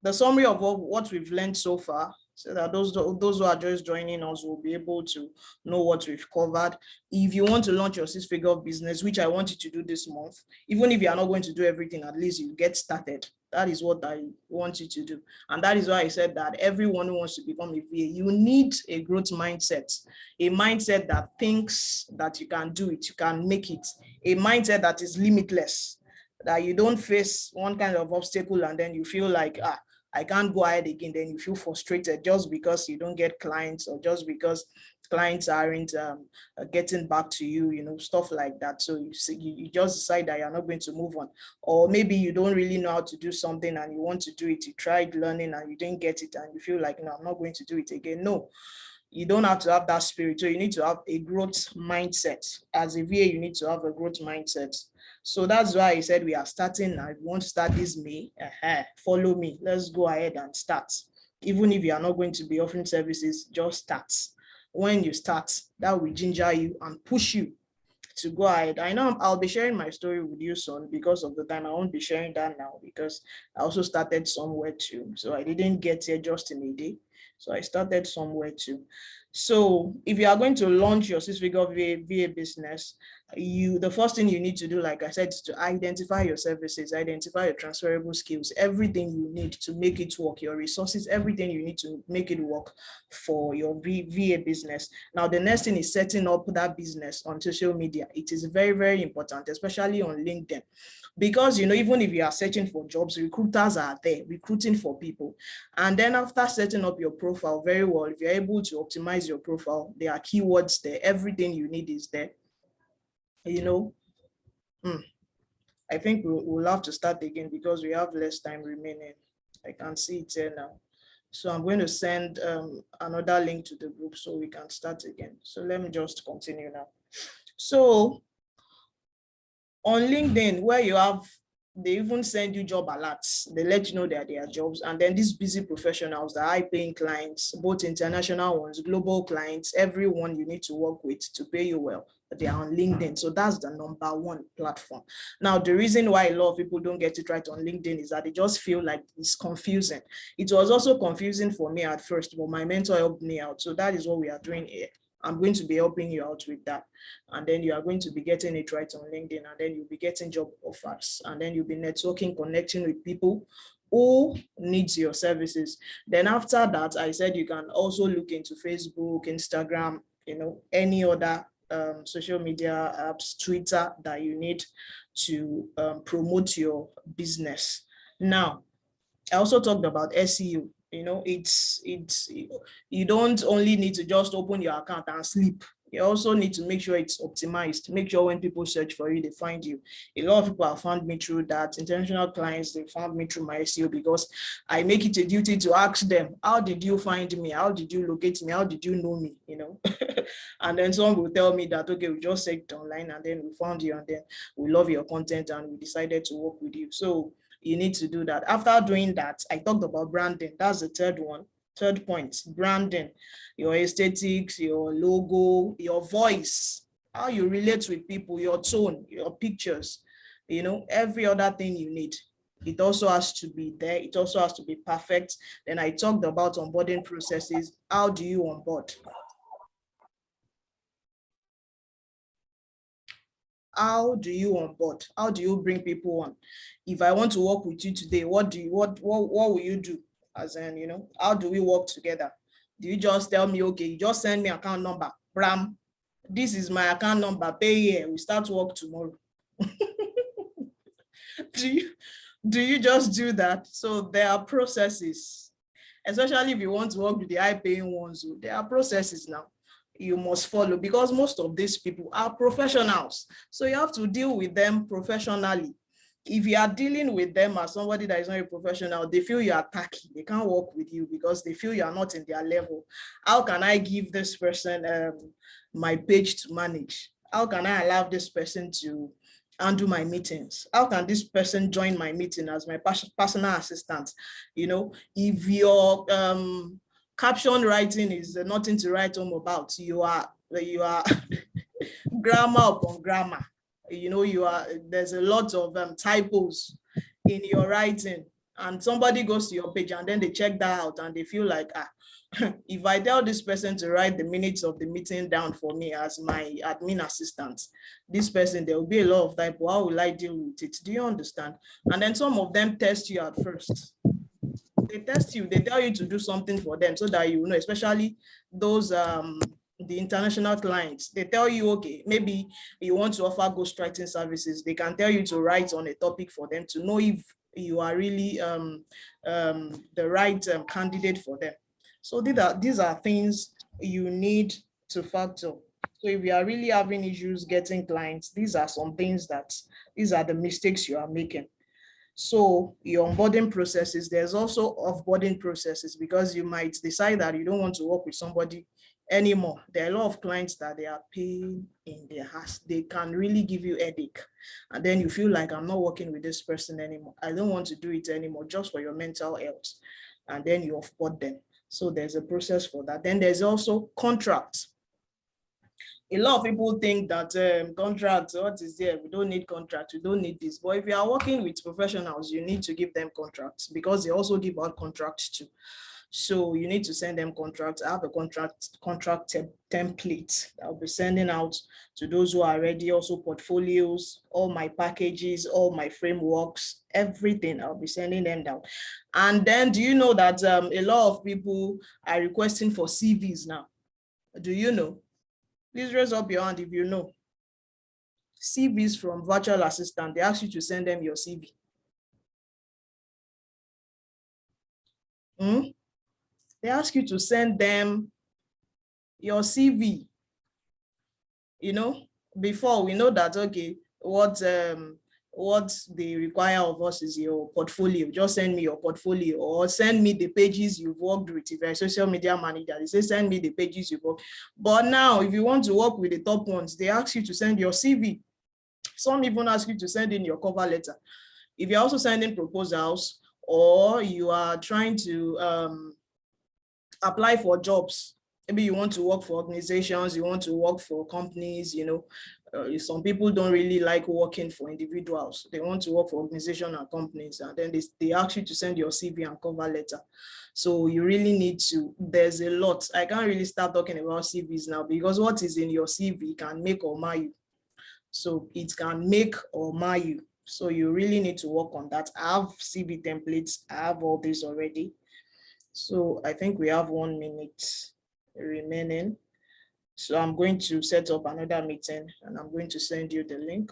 the summary of what we've learned so far, so that those who are just joining us will be able to know what we've covered. If you want to launch your 6-figure business, which I want you to do this month, even if you are not going to do everything, at least you get started. That is what I want you to do. And that is why I said that everyone who wants to become a VA, you need a growth mindset, a mindset that thinks that you can do it, you can make it, a mindset that is limitless, that you don't face one kind of obstacle and then you feel like, I can't go ahead again. Then you feel frustrated just because you don't get clients, or just because clients aren't getting back to you, you know, stuff like that. So you just decide that you're not going to move on. Or maybe you don't really know how to do something and you want to do it. You tried learning and you didn't get it and you feel like, no, I'm not going to do it again. No, you don't have to have that spirit. So you need to have a growth mindset. As a VA, you need to have a growth mindset. So that's why I said we are starting now. If you want to start this May, follow me. Let's go ahead and start. Even if you are not going to be offering services, just start. When you start, that will ginger you and push you to go ahead. I know I'll be sharing my story with you soon. Because of the time, I won't be sharing that now, because I also started somewhere too. So I didn't get here just in a day. So I started somewhere too. So if you are going to launch your 6-figure VA business, the first thing you need to do, like I said, is to identify your services, identify your transferable skills, everything you need to make it work, your resources, everything you need to make it work for your VA business. Now, the next thing is setting up that business on social media. It is very, very important, especially on LinkedIn. Because, you know, even if you are searching for jobs, recruiters are there recruiting for people. And then after setting up your profile very well, if you're able to optimize your profile, there are keywords there, everything you need is there. You know, I think we'll have to start again because we have less time remaining. I can see it here now. So I'm going to send another link to the group so we can start again. So let me just continue now. So on LinkedIn, where you have, they even send you job alerts. They let you know that there are jobs. And then these busy professionals, the high-paying clients, both international ones, global clients, everyone you need to work with to pay you well, they are on LinkedIn. So that's the #1 platform. Now, the reason why a lot of people don't get it right on LinkedIn is that they just feel like it's confusing. It was also confusing for me at first, but my mentor helped me out. So that is what we are doing here. I'm going to be helping you out with that. And then you are going to be getting it right on LinkedIn, and then you'll be getting job offers, and then you'll be networking, connecting with people who needs your services. Then after that, I said you can also look into Facebook, Instagram, you know, any other social media apps, Twitter, that you need to promote your business. Now, I also talked about SEO. You know, you don't only need to just open your account and sleep. You also need to make sure it's optimized. Make sure when people search for you, they find you. A lot of people have found me through that. International clients, they found me through my SEO because I make it a duty to ask them, how did you find me? How did you locate me? How did you know me? You know, and then someone will tell me that, okay, we just searched online and then we found you, and then we love your content and we decided to work with you. So you need to do that. After doing that, I talked about branding. That's the third point, branding, your aesthetics, your logo, your voice, how you relate with people, your tone, your pictures, you know, every other thing you need. It also has to be there. It also has to be perfect. Then I talked about onboarding processes. How do you onboard? How do you onboard? How do you bring people on? If I want to work with you today, what will you do? As in, you know, how do we work together? Do you just tell me, okay, you just send me account number, Bram, this is my account number, pay here, we start work tomorrow? do you just do that? So there are processes, especially if you want to work with the high paying ones. There are processes now you must follow, because most of these people are professionals. So you have to deal with them professionally. If you are dealing with them as somebody that is not a professional, they feel you are tacky. They can't work with you because they feel you are not in their level. How can I give this person my page to manage? How can I allow this person to handle my meetings? How can this person join my meeting as my personal assistant? You know, if your caption writing is nothing to write home about, you are grammar upon grammar. You know, there's a lot of typos in your writing. and somebody goes to your page and then they check that out and they feel like, if I tell this person to write the minutes of the meeting down for me as my admin assistant, this person, there will be a lot of type, how will I deal with it? Do you understand? And then some of them test you at first. They test you, they tell you to do something for them so that you know, especially those the international clients, they tell you, okay, maybe you want to offer ghostwriting services, they can tell you to write on a topic for them to know if you are really the right candidate for them. So these are things you need to factor. So if you are really having issues getting clients, these are some things these are the mistakes you are making. So your onboarding processes, there's also offboarding processes, because you might decide that you don't want to work with somebody anymore. There are a lot of clients that they are paying in their ass. They can really give you a headache. And then you feel like, I'm not working with this person anymore. I don't want to do it anymore just for your mental health. And then you offboard them. So there's a process for that. Then there's also contracts. A lot of people think that contracts, what is there? We don't need contracts, we don't need this. But if you are working with professionals, you need to give them contracts, because they also give out contracts too. So you need to send them contracts. I have a contract template that I'll be sending out to those who are ready. Also portfolios, all my packages, all my frameworks, everything, I'll be sending them down. And then do you know that a lot of people are requesting for CVs now? Do you know? Please raise up your hand if you know. CVs from virtual assistant, they ask you to send them your CV. They ask you to send them your CV. You know, before we know that, okay, what they require of us is your portfolio. Just send me your portfolio, or send me the pages you've worked with. If you're a social media manager, they say send me the pages you've worked. But now, if you want to work with the top ones, they ask you to send your CV. Some even ask you to send in your cover letter. If you're also sending proposals, or you are trying to apply for jobs, maybe you want to work for organizations, you want to work for companies, you know, some people don't really like working for individuals. They want to work for organizations and companies, and then they ask you to send your CV and cover letter. So you really need to, there's a lot. I can't really start talking about CVs now, because what is in your CV can make or mar you. So it can make or mar you. So you really need to work on that. I have CV templates. I have all this already. So I think we have 1 minute remaining. So I'm going to set up another meeting, and I'm going to send you the link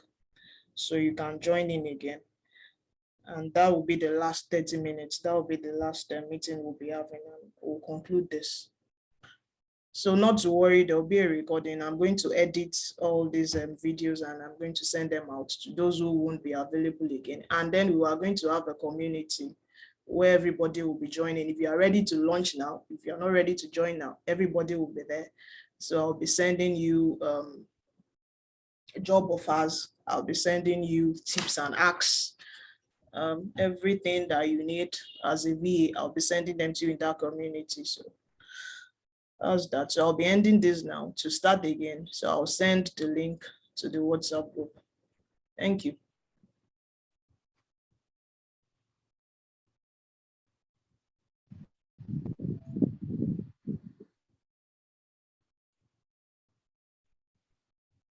so you can join in again. And that will be the last 30 minutes. That will be the last meeting we'll be having, and we'll conclude this. So not to worry, there'll be a recording. I'm going to edit all these videos, and I'm going to send them out to those who won't be available again. And then we are going to have a community where everybody will be joining. If you are ready to launch now, if you're not ready to join now, everybody will be there. So I'll be sending you job offers. I'll be sending you tips and hacks, everything that you need as a VA. I'll be sending them to you in that community. So that's that. So I'll be ending this now to start again. So I'll send the link to the WhatsApp group. Thank you.